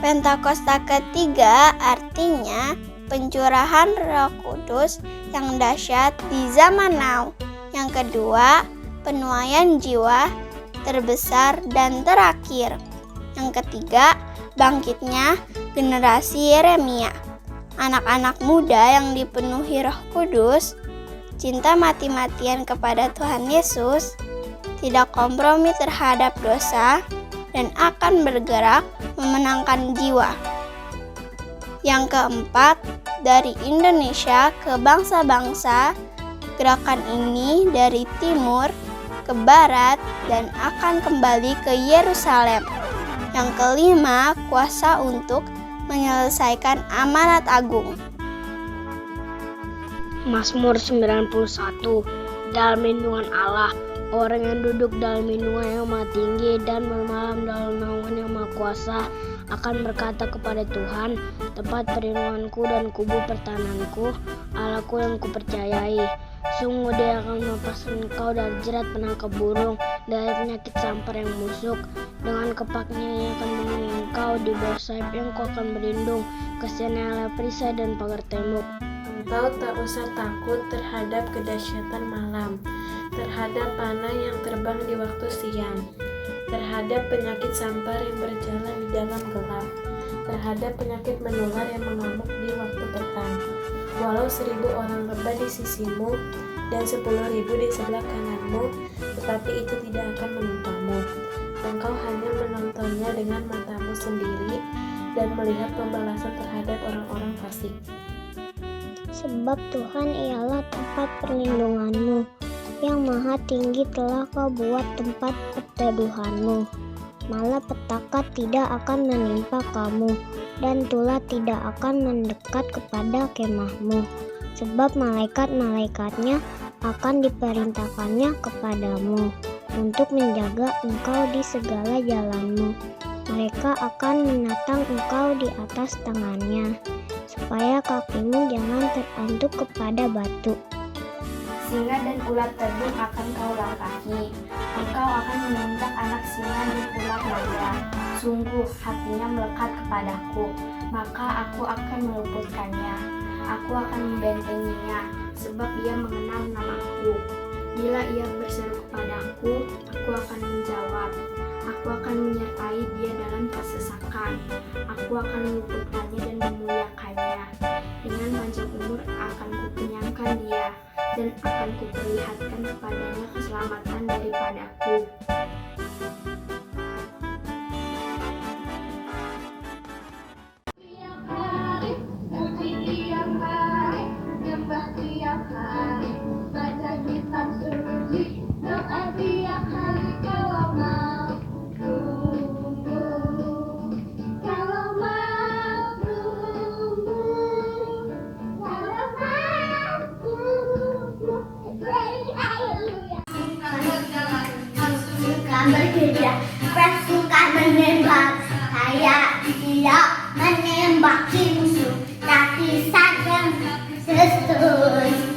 Pentakosta ketiga artinya pencurahan Roh Kudus yang dahsyat di zaman now. Yang kedua, penuaian jiwa terbesar dan terakhir. Yang ketiga, bangkitnya generasi Yeremia. Anak-anak muda yang dipenuhi Roh Kudus, cinta mati-matian kepada Tuhan Yesus, tidak kompromi terhadap dosa, dan akan bergerak memenangkan jiwa. Yang keempat, dari Indonesia ke bangsa-bangsa, gerakan ini dari timur ke barat dan akan kembali ke Yerusalem. Yang kelima, kuasa untuk menyelesaikan amanat agung. Mazmur 91. Dalam lindungan Allah, orang yang duduk dalam lindungan yang Maha Tinggi dan bermalam dalam naungan yang Maha Kuasa akan berkata kepada Tuhan, tempat perlindunganku dan kubu pertahananku, Allahku yang kupercayai. Sungguh Dia akan melepaskan engkau dari jerat penangkap burung, dari penyakit sampar yang busuk. Dengan kepaknya Ia akan melindungi engkau, di bawah sayapnya engkau akan berlindung. Kasihannya adalah perisai dan pagar tembok. Engkau tak usah takut terhadap kedahsyatan malam, terhadap panah yang terbang di waktu siang, terhadap penyakit sampar yang berjalan di dalam gelap, terhadap penyakit menular yang mengamuk di waktu petang. Walau 1000 orang rebah di sisimu dan 10.000 di sebelah kananmu, tetapi itu tidak akan menimpamu. Engkau hanya menontonnya dengan matamu sendiri dan melihat pembalasan terhadap orang-orang fasik. Sebab Tuhan ialah tempat perlindunganmu, yang Maha Tinggi telah Kau buat tempat perteduhanmu. Malapetaka tidak akan menimpa kamu, dan tulah tidak akan mendekat kepada kemahmu. Sebab malaikat-malaikatnya akan diperintahkannya kepadamu, untuk menjaga engkau di segala jalanmu. Mereka akan menatang engkau di atas tangannya, supaya kakimu jangan terantuk kepada batu. Singa dan ulat tedung akan kau langkahi. Engkau akan menginjak anak singa dan ulat naga. Sungguh hatinya melekat kepadaku, maka aku akan meluputkannya. Aku akan membentenginya, sebab ia mengenal namaku. Bila ia berseru kepadaku, aku akan menjawab. Aku akan menyertai dia dalam kesesakan. Aku akan meluputkannya dan memuliakannya. Dengan panjang umur akan kukenyangkan dia, dan akan kuperlihatkan kepadanya keselamatan daripadaku. Berbeda, suka menembak. Saya tidak menembaki musuh, tapi saja sesuai.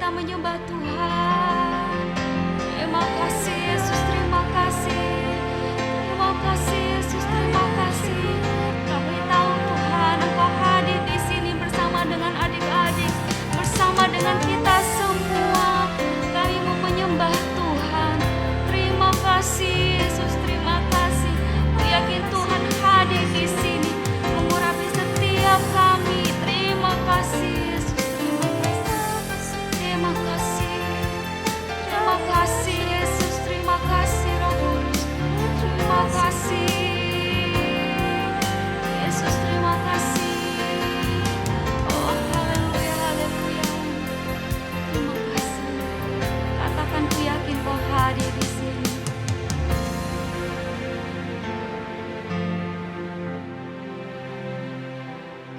kita menyembah Tuhan. Terima kasih Yesus, terima kasih. Terima kasih Yesus, terima kasih. Kami tahu Tuhan, Engkau hadir di sini bersama dengan adik-adik, bersama dengan kita semua. Kami mau menyembah Tuhan. Terima kasih Yesus, terima kasih. Ku yakin Tuhan hadir di sini mengurapi setiap kami. Terima kasih Yesus, terima kasih. Terima kasih Yesus, terima kasih Roh Kudus. Terima kasih Yesus, terima kasih. Oh haleluya, haleluya. Terima kasih. Katakan ku yakin Kau hadir di sini.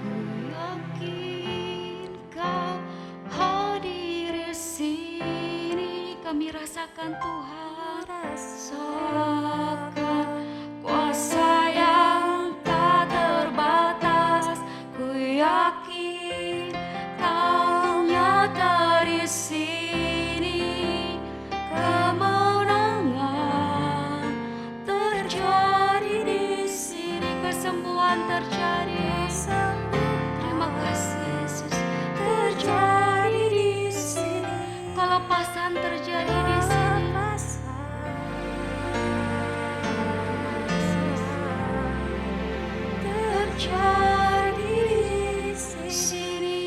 Ku yakin Kau hadir di sini. Kami rasakan Tuhan, rasakan kuasa yang tak terbatas. Ku yakin Kau nyata di sini. Kemenangan terjadi di sini, kesembuhan terjadi. Terima kasih Yesus, terjadi di sini. Kelepasan terjadi di sini. Terjadi di sini.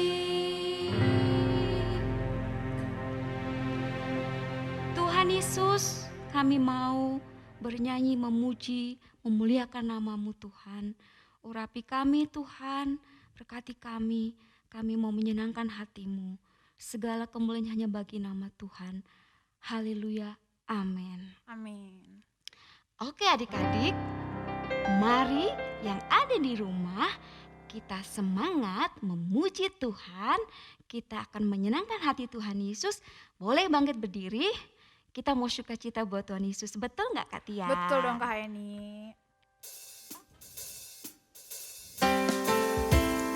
Tuhan Yesus, kami mau bernyanyi, memuji, memuliakan nama-Mu Tuhan. Urapi kami Tuhan, berkati kami. Kami mau menyenangkan hati-Mu. Segala kemuliaan hanya bagi nama Tuhan. Haleluya, amin. Amin. Oke adik-adik, mari yang ada di rumah kita semangat memuji Tuhan. Kita akan menyenangkan hati Tuhan Yesus. Boleh bangkit berdiri. Kita mau sukacita buat Tuhan Yesus. Betul nggak Kak Tia? Betul dong Kak Heni.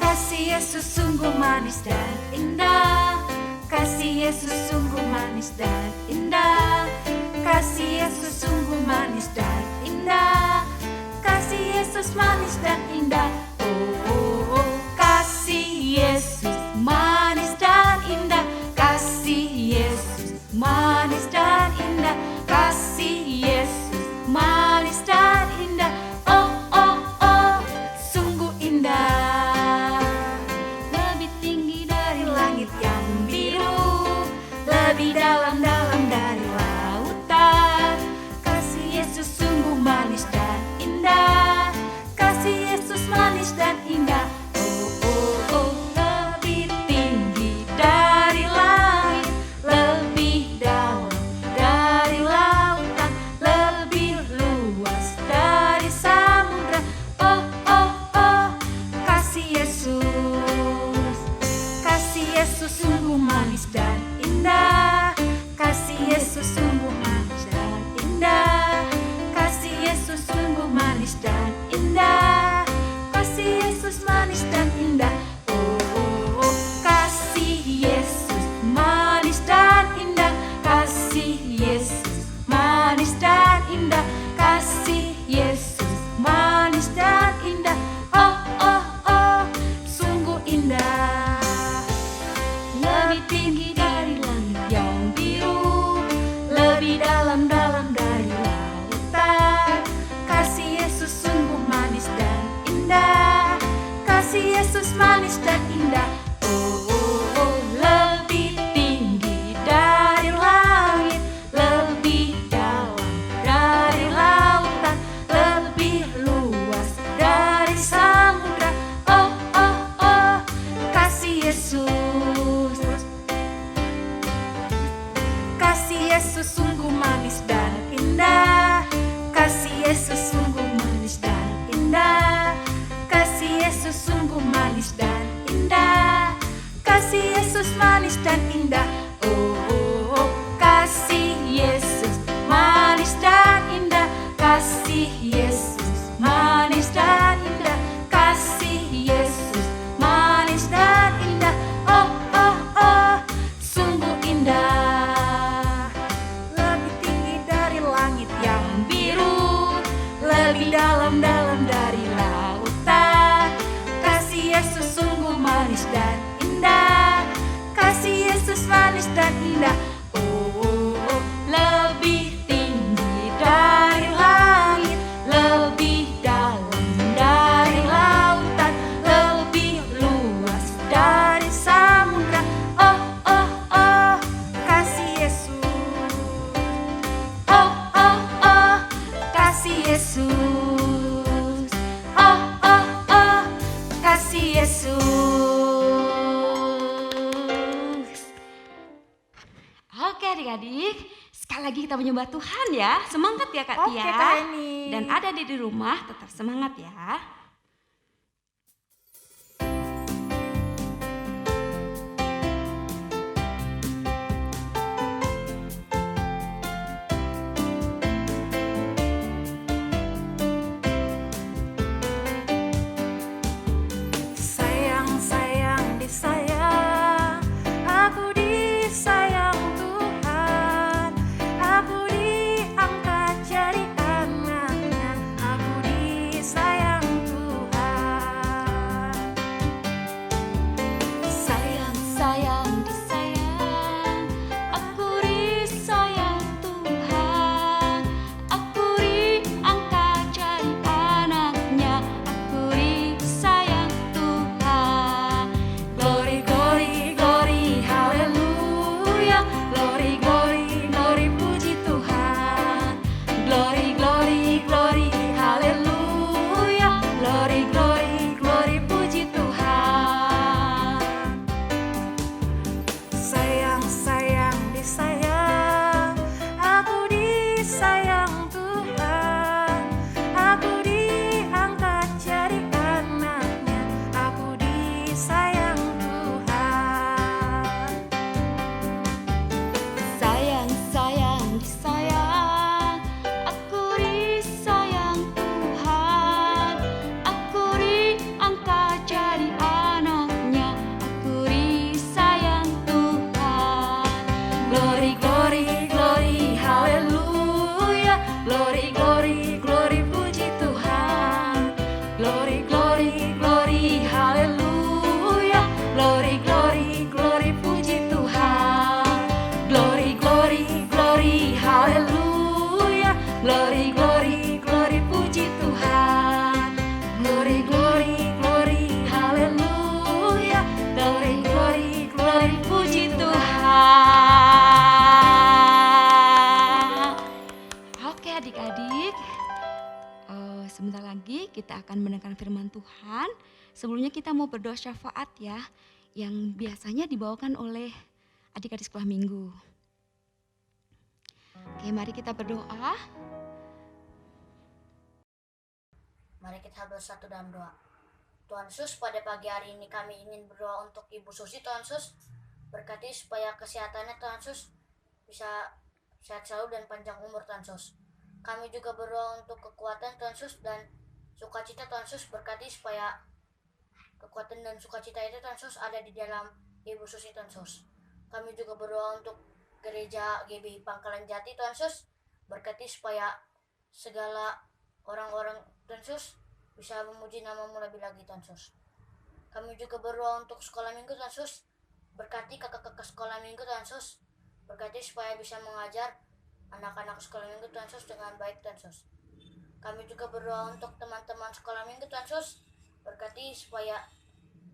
Kasih Yesus sungguh manis dan indah. Kasih Yesus sungguh manis dan indah. Kasih Yesus sungguh manis dan indah. Kasih Yesus manis dan indah. Oh, oh, oh. Kasih Yesus manis dan indah. Kasih Yesus manis dan indah. Kasih Yesus manis dan indah. Oh, oh, oh, sungguh indah. Lebih tinggi dari langit yang biru, lebih dalam-dalam dari lautan. Kasih Yesus sungguh manis dan indah. Kasih Yesus manis dan indah. Oh, oh, oh, lebih tinggi dari langit, lebih dalam dari lautan, lebih luas dari samudra. Oh, oh, oh, kasih Yesus. Kasih Yesus sungguh manis dan indah. Kasih Yesus sungguh manis dan indah. Kasih Yesus sungguh manis dan indah. Kasih Yesus manis dan indah. Oh, oh, oh, kasih Yesus manis dan indah. Kasih Yesus manis dan indah. Kasih Yesus manis dan indah. Oh, oh, oh, sungguh indah. Lebih tinggi dari langit yang biru, lebih dalam-dalam dari lautan. Kasih Yesus sungguh manis dan indah. Kasih Yesus manis dan indah. Oh, oh, oh, lebih tinggi dari langit, lebih dalam dari lautan, lebih luas dari samudra. Oh, oh, oh, kasih Yesus. Kasih Yesus sungguh manis dan indah. Kasih Yesus sungguh manis dan indah. Kasih Yesus sungguh manis dan indah. Kasih Yesus manis dan indah. Oh, oh, oh, kasih Yesus manis dan indah. Kasih Yesus manis dan indah. Kasih Yesus manis dan indah. Oh, oh, oh, sungguh indah. manis dan indah. Kasih Yesus manis dan indah. Oh, lebih tinggi dari langit, lebih dalam dari lautan, lebih luas dari samudra. Oh, oh, oh, kasih Yesus. Oh, oh, oh, kasih Yesus. Oh, oh, oh, kasih Yesus. Oke adik-adik, sekali lagi kita menyembah Tuhan ya. Semangat ya Kak Oke, Tia. Kak Eni. Dan ada di rumah tetap semangat ya. Sayang, sayang, disayang, aku disayang Tuhan, aku diangkat jadi anaknya, aku disayang Tuhan. Sayang, sayang, disayang, aku disayang Tuhan, aku diangkat jadi anaknya, aku disayang Tuhan. Glory, glory, glory, haleluya. Glory, glory, glory, puji Tuhan. Glory, glory, glory, haleluya. Glory, glory, glory, puji Tuhan. Sayang, sayang, disayang, aku disayang Tuhan, aku diangkat jadi anaknya, aku disayang Tuhan. Sayang, sayang, disayang, aku disayang Tuhan, aku diangkat jadi anaknya, aku disayang Tuhan. Glory, glory, glory, haleluya. Glory, glory, glory, puji Tuhan. Glory, glory, glory, haleluya. Glory, glory, glory, puji Tuhan. Glory, glory, glory, haleluya. Glory, glory, glory, puji Tuhan. Glory, glory, glory, haleluya. Glory, glory, glory, puji Tuhan. Oke adik-adik, sebentar lagi kita akan mendengarkan firman Tuhan. Sebelumnya kita mau berdoa syafaat ya, yang biasanya dibawakan oleh adik-adik sekolah minggu. Oke, mari kita berdoa. Mari kita bersatu dalam doa. Tuhan Yesus, pada pagi hari ini kami ingin berdoa untuk Ibu Susi, Tuhan Yesus. Berkati supaya kesehatannya, Tuhan Yesus, bisa sehat selalu dan panjang umur, Tuhan Yesus. Kami juga berdoa untuk kekuatan, Tuhan Yesus, dan sukacita, Tuhan Yesus. Berkati supaya kekuatan dan sukacita itu, Tuhan Yesus, ada di dalam Ibu Susi, Tuhan Yesus. Kami juga berdoa untuk gereja GBI Pangkalan Jati, Tuhan Yesus. Berkati supaya segala orang-orang, Tuhan Yesus, bisa memuji namamu lebih lagi, Tuhan Yesus. Kami juga berdoa untuk sekolah minggu, Tuhan Yesus. Berkati kakak-kakak sekolah minggu, Tuhan Yesus. Berkati supaya bisa mengajar anak-anak sekolah minggu, Tuhan Yesus, dengan baik, Tuhan Yesus. Kami juga berdoa untuk teman-teman sekolah minggu, Tuhan Yesus. Berkati supaya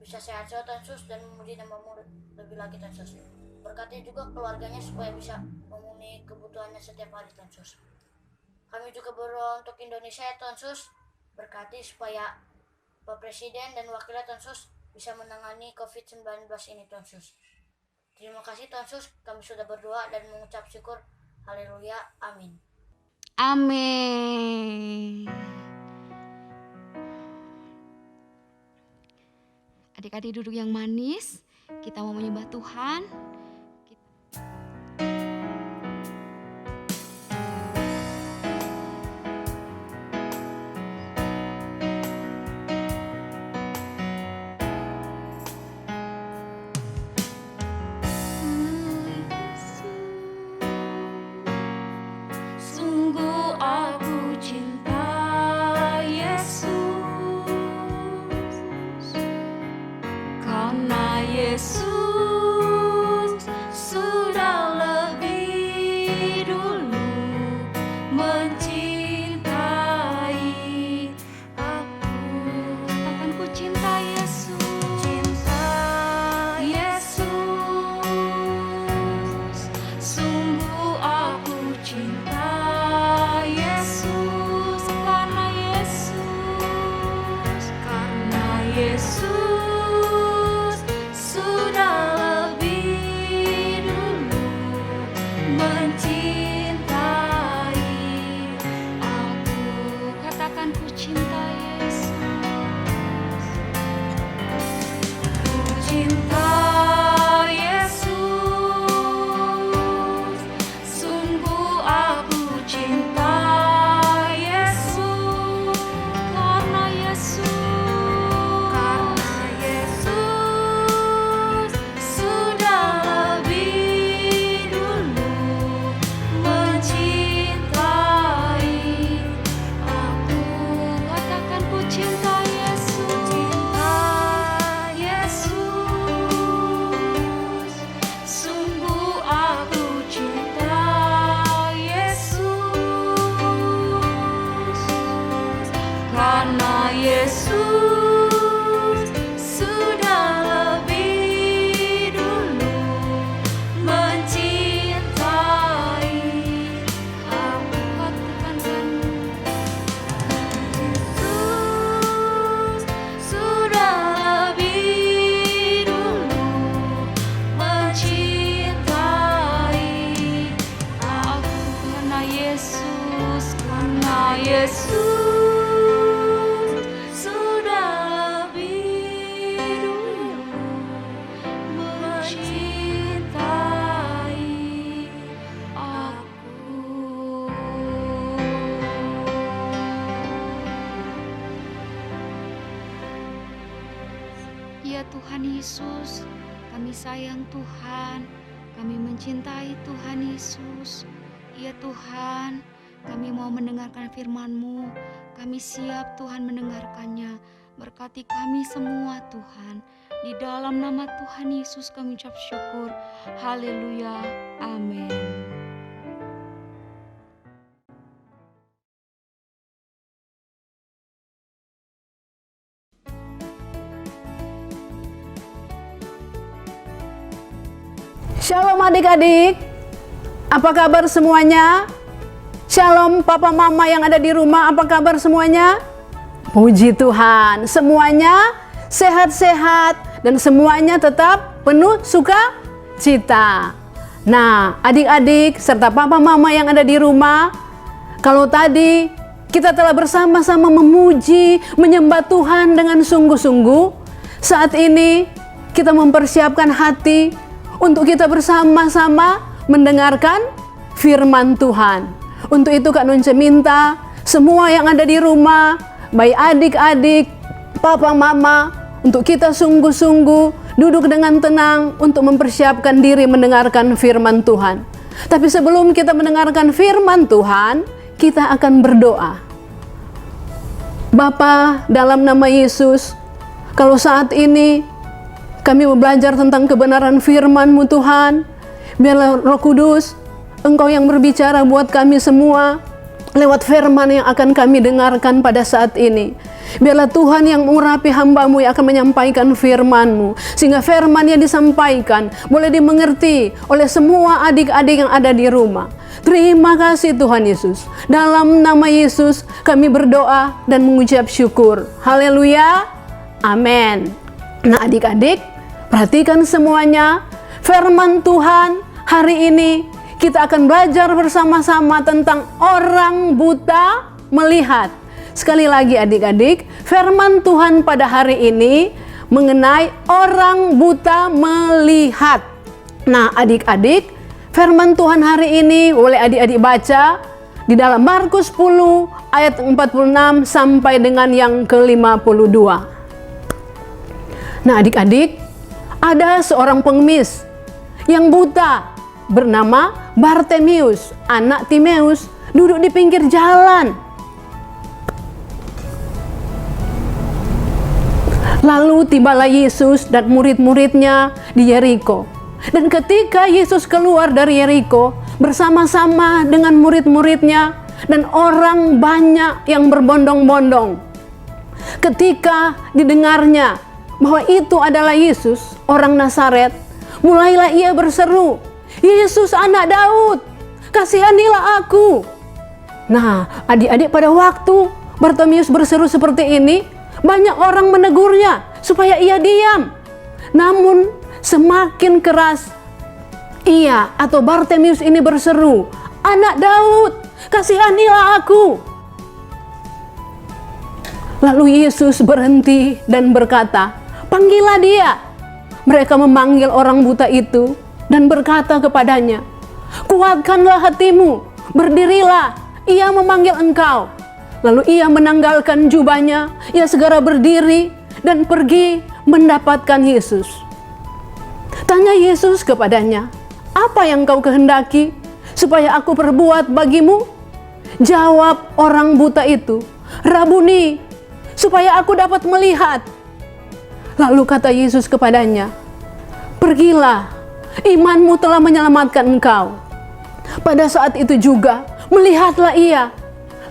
bisa sehat-sehat, Tuhan Yesus, dan memuji namamu lebih lagi, Tuhan Yesus. Berkati juga keluarganya supaya bisa memenuhi kebutuhannya setiap hari, Tuhan Yesus. Kami juga berdoa untuk Indonesia, ya Tuhan Yesus. Berkati supaya Pak Presiden dan Wakilnya, Tuhan Yesus, bisa menangani COVID-19 ini, Tuhan Yesus. Terima kasih, Tuhan Yesus, kami sudah berdoa dan mengucap syukur. Haleluya, amin. Amin. Adik-adik duduk yang manis, kita mau menyembah Tuhan. Sungguh aku cinta Yesus, Kau karena Yesus sudah lebih dulu mencintai aku. Katakan ku cinta Yesus. Cinta Yesus, sungguh aku cinta Yesus. Karena Yesus sudah lebih dulu mencintai aku. Katakan ku cinta Yesus. Ku cinta Yesus, sungguh aku cinta Yesus. Karena Yesus sudah lebih dulu mencintai aku. Katakan ku cinta Yesus. Cinta Yesus, sungguh aku cinta Yesus. Karena Yesus sudah lebih dulu mencintai aku. Katakan Yesus sudah lebih dulu mencintai aku. Karena Yesus sudah lebih dulu mencintai aku. Ya Tuhan Yesus, kami sayang Tuhan, kami mencintai Tuhan Yesus. Ya Tuhan, kami mau mendengarkan firman-Mu, kami siap Tuhan mendengarkannya. Berkati kami semua Tuhan, di dalam nama Tuhan Yesus kami ucap syukur. Haleluya, amin. Shalom adik-adik, apa kabar semuanya? Shalom papa mama yang ada di rumah, apa kabar semuanya? Puji Tuhan, semuanya sehat-sehat dan semuanya tetap penuh sukacita. Nah, adik-adik serta papa mama yang ada di rumah, kalau tadi kita telah bersama-sama memuji, menyembah Tuhan dengan sungguh-sungguh, saat ini kita mempersiapkan hati untuk kita bersama-sama mendengarkan firman Tuhan. Untuk itu Kak Nunce minta semua yang ada di rumah, baik adik-adik, papa mama, untuk kita sungguh-sungguh duduk dengan tenang untuk mempersiapkan diri mendengarkan firman Tuhan. Tapi sebelum kita mendengarkan firman Tuhan, kita akan berdoa. Bapa, dalam nama Yesus, kalau saat ini kami mau belajar tentang kebenaran firman-Mu Tuhan, biarlah Roh Kudus, Engkau yang berbicara buat kami semua lewat firman yang akan kami dengarkan pada saat ini. Biarlah Tuhan yang mengurapi hamba-Mu yang akan menyampaikan firman-Mu, sehingga firman yang disampaikan boleh dimengerti oleh semua adik-adik yang ada di rumah. Terima kasih Tuhan Yesus. Dalam nama Yesus kami berdoa dan mengucap syukur. Haleluya. Amin. Nah adik-adik, perhatikan semuanya. Firman Tuhan hari ini kita akan belajar bersama-sama tentang orang buta melihat. Sekali lagi adik-adik, firman Tuhan pada hari ini mengenai orang buta melihat. Nah adik-adik, firman Tuhan hari ini boleh adik-adik baca di dalam Markus 10 ayat 46 sampai dengan yang ke-52. Nah adik-adik, ada seorang pengemis yang buta bernama Bartemius, anak Timeus, duduk di pinggir jalan. Lalu tibalah Yesus dan murid-muridnya di Yeriko. Dan ketika Yesus keluar dari Yeriko bersama-sama dengan murid-muridnya dan orang banyak yang berbondong-bondong, ketika didengarnya bahwa itu adalah Yesus, orang Nazaret, mulailah ia berseru, "Yesus anak Daud, kasihanilah aku." Nah, adik-adik, pada waktu Bartimius berseru seperti ini, banyak orang menegurnya supaya ia diam. Namun semakin keras ia atau Bartimius ini berseru, "Anak Daud, kasihanilah aku." Lalu Yesus berhenti dan berkata, "Panggillah dia." Mereka memanggil orang buta itu dan berkata kepadanya, "Kuatkanlah hatimu, berdirilah, ia memanggil engkau." Lalu ia menanggalkan jubahnya, ia segera berdiri dan pergi mendapatkan Yesus. Tanya Yesus kepadanya, "Apa yang kau kehendaki supaya aku perbuat bagimu?" Jawab orang buta itu, "Rabuni, supaya aku dapat melihat." Lalu kata Yesus kepadanya, "Pergilah, imanmu telah menyelamatkan engkau." Pada saat itu juga melihatlah ia.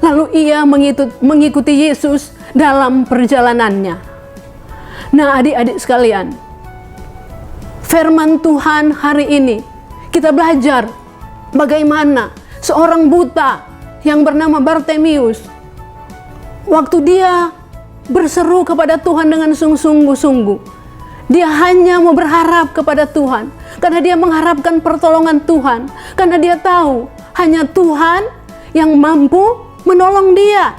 Lalu ia mengikuti Yesus dalam perjalanannya. Nah, adik-adik sekalian, firman Tuhan hari ini kita belajar bagaimana seorang buta yang bernama Bartimius, waktu dia berseru kepada Tuhan dengan sungguh-sungguh, dia hanya mau berharap kepada Tuhan karena dia mengharapkan pertolongan Tuhan, karena dia tahu hanya Tuhan yang mampu menolong dia.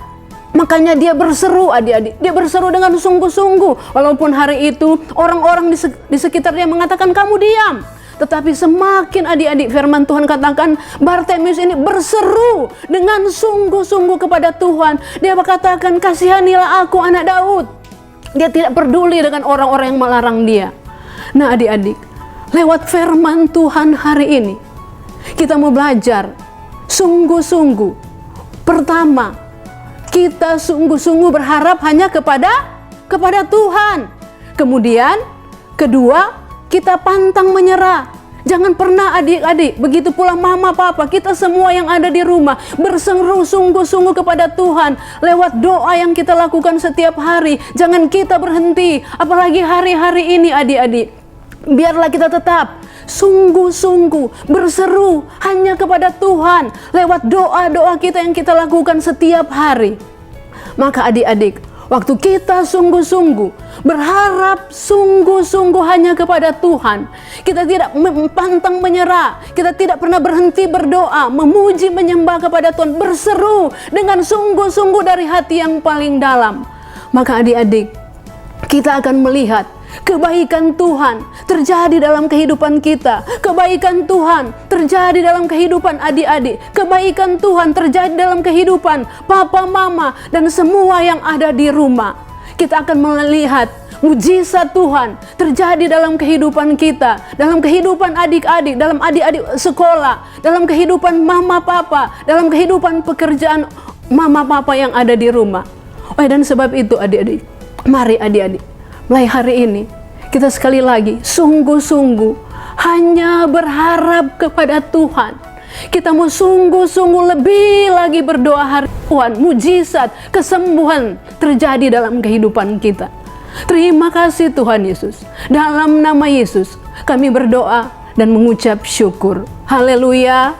Makanya dia berseru, adik-adik, dia berseru dengan sungguh-sungguh. Walaupun hari itu orang-orang di sekitarnya mengatakan, "Kamu diam." Tetapi semakin, adik-adik, firman Tuhan katakan Bartimius ini berseru dengan sungguh-sungguh kepada Tuhan. Dia berkatakan, "Kasihanilah aku, anak Daud." Dia tidak peduli dengan orang-orang yang melarang dia. Nah, adik-adik, lewat firman Tuhan hari ini kita mau belajar sungguh-sungguh. Pertama, kita sungguh-sungguh berharap hanya kepada Tuhan. Kemudian, kedua, kita pantang menyerah. Jangan pernah, adik-adik, begitu pula mama, papa, kita semua yang ada di rumah berseru sungguh-sungguh kepada Tuhan lewat doa yang kita lakukan setiap hari. Jangan kita berhenti, apalagi hari-hari ini, adik-adik. Biarlah kita tetap sungguh-sungguh berseru hanya kepada Tuhan lewat doa-doa kita yang kita lakukan setiap hari. Maka adik-adik, waktu kita sungguh-sungguh berharap sungguh-sungguh hanya kepada Tuhan, kita tidak pantang menyerah, kita tidak pernah berhenti berdoa, memuji, menyembah kepada Tuhan, berseru dengan sungguh-sungguh dari hati yang paling dalam. Maka adik-adik, kita akan melihat kebaikan Tuhan terjadi dalam kehidupan kita. Kebaikan Tuhan terjadi dalam kehidupan adik-adik. Kebaikan Tuhan terjadi dalam kehidupan papa, mama, dan semua yang ada di rumah. Kita akan melihat mujizat Tuhan terjadi dalam kehidupan kita, dalam kehidupan adik-adik, dalam adik-adik sekolah, dalam kehidupan mama, papa, dalam kehidupan pekerjaan mama, papa yang ada di rumah. Dan sebab itu, adik-adik, mari adik-adik, mulai hari ini kita sekali lagi sungguh-sungguh hanya berharap kepada Tuhan. Kita mau sungguh-sungguh lebih lagi berdoa hari Tuhan, mujizat, kesembuhan terjadi dalam kehidupan kita. Terima kasih Tuhan Yesus. Dalam nama Yesus kami berdoa dan mengucap syukur. Haleluya.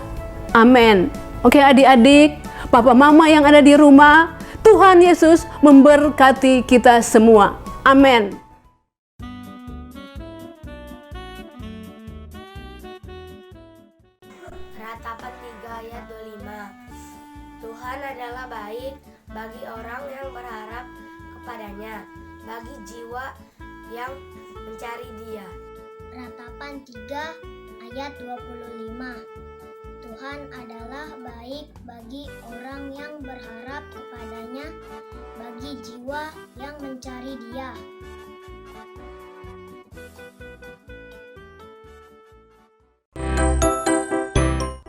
Amin. Oke adik-adik, papa mama yang ada di rumah, Tuhan Yesus memberkati kita semua. Amin. Ratapan 3 ayat 25. Tuhan adalah baik bagi orang yang berharap kepadanya, bagi jiwa yang mencari Dia. Ratapan 3 ayat 25. Tuhan adalah baik bagi orang yang berharap kepadanya, bagi jiwa yang mencari Dia.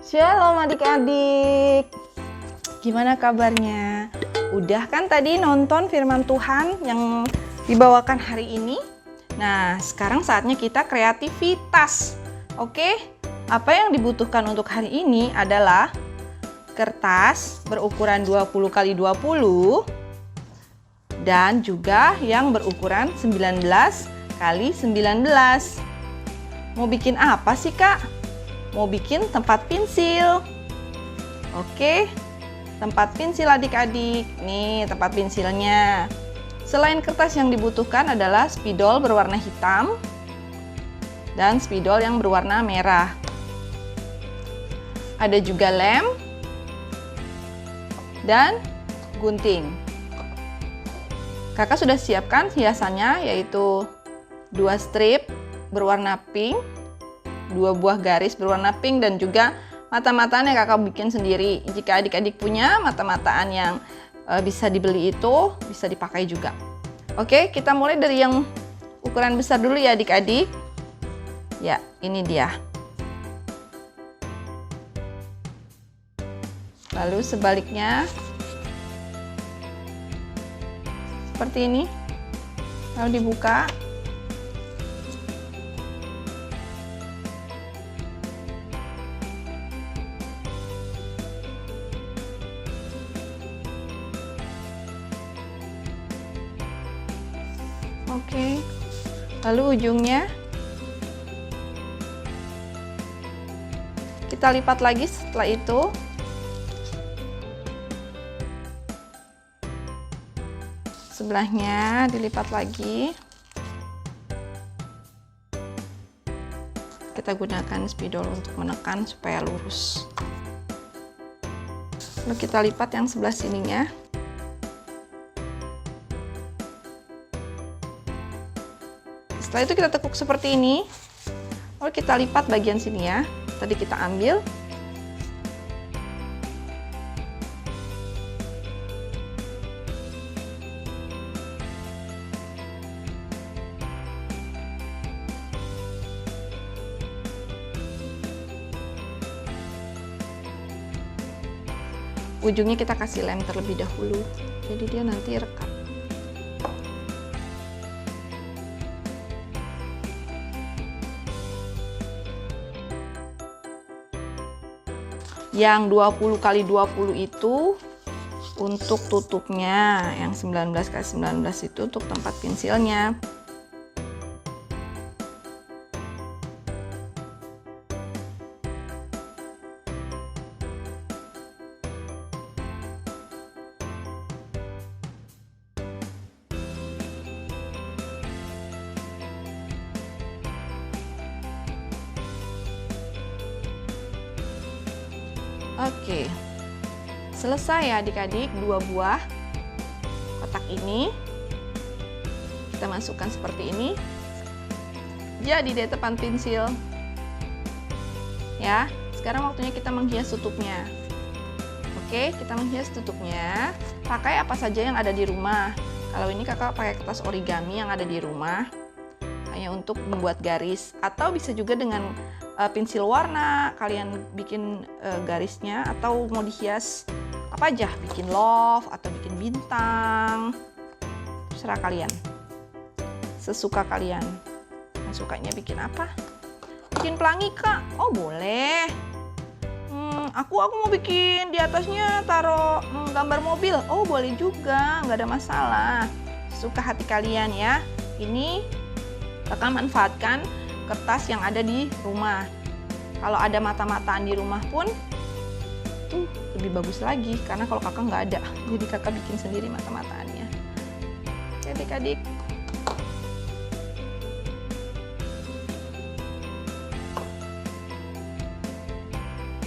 Shalom adik-adik, gimana kabarnya? Udah kan tadi nonton firman Tuhan yang dibawakan hari ini. Nah, sekarang saatnya kita kreativitas. Oke, apa yang dibutuhkan untuk hari ini adalah kertas berukuran 20 x 20 dan juga yang berukuran 19 x 19. Mau bikin apa sih, Kak? Mau bikin tempat pensil. Oke, tempat pensil adik-adik. Nih, tempat pensilnya. Selain kertas yang dibutuhkan adalah spidol berwarna hitam dan spidol yang berwarna merah. Ada juga lem dan gunting. Kakak sudah siapkan hiasannya, yaitu 2 strip berwarna pink, 2 buah garis berwarna pink, dan juga mata-mataan yang kakak bikin sendiri. Jika adik-adik punya mata-mataan yang bisa dibeli itu bisa dipakai juga. Oke, kita mulai dari yang ukuran besar dulu ya adik-adik. Ya, ini dia. Lalu sebaliknya seperti ini. Lalu dibuka. Oke, lalu ujungnya kita lipat lagi setelah itu. Sebelahnya dilipat lagi. Kita gunakan spidol untuk menekan supaya lurus. Lalu kita lipat yang sebelah sininya. Setelah itu kita tekuk seperti ini, lalu kita lipat bagian sini ya. Tadi kita ambil. Ujungnya kita kasih lem terlebih dahulu, jadi dia nanti rekat. Yang 20 x 20 itu untuk tutupnya, yang 19 x 19 itu untuk tempat pensilnya. Oke, selesai ya adik-adik 2 buah kotak ini. Kita masukkan seperti ini. Jadi deh tempat pensil. Ya, sekarang waktunya kita menghias tutupnya. Oke, kita menghias tutupnya. Pakai apa saja yang ada di rumah. Kalau ini kakak pakai kertas origami yang ada di rumah. Hanya untuk membuat garis. Atau bisa juga dengan pensil warna, kalian bikin garisnya, atau mau dihias apa aja, bikin love atau bikin bintang, terserah kalian, sesuka kalian. Yang sukanya bikin apa? Bikin pelangi, Kak? Oh boleh. Aku mau bikin di atasnya taruh gambar mobil. Oh boleh juga, nggak ada masalah. Suka hati kalian ya. Ini kakak manfaatkan kertas yang ada di rumah. Kalau ada mata-mataan di rumah pun itu lebih bagus lagi, karena kalau kakak nggak ada, jadi kakak bikin sendiri mata-mataannya. Oke adik-adik.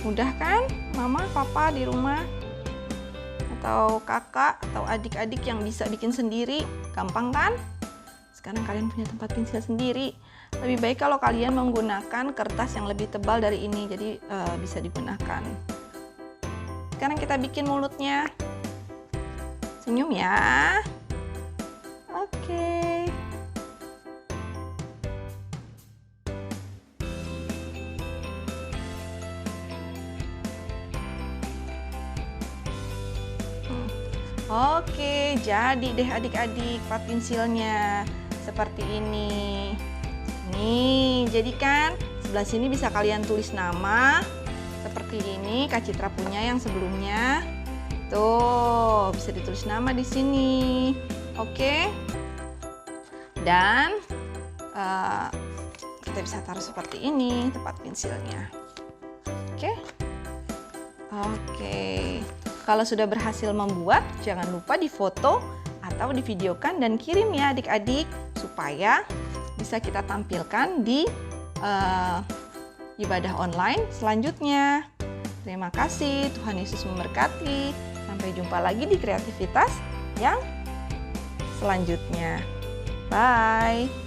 Mudah kan mama, papa di rumah? Atau kakak atau adik-adik yang bisa bikin sendiri, gampang kan? Sekarang kalian punya tempat pensil sendiri. Lebih baik kalau kalian menggunakan kertas yang lebih tebal dari ini, jadi bisa digunakan. Sekarang kita bikin mulutnya. Senyum ya. Oke. Oke, jadi deh adik-adik part pensilnya seperti ini. Nih, jadi kan sebelah sini bisa kalian tulis nama seperti ini. Kak Citra punya yang sebelumnya. Tuh, bisa ditulis nama di sini. Oke. Dan kita bisa taruh seperti ini tempat pensilnya. Oke. Oke. Kalau sudah berhasil membuat, jangan lupa difoto atau divideokan dan kirim ya adik-adik supaya bisa kita tampilkan di ibadah online selanjutnya. Terima kasih, Tuhan Yesus memberkati. Sampai jumpa lagi di kreativitas yang selanjutnya. Bye.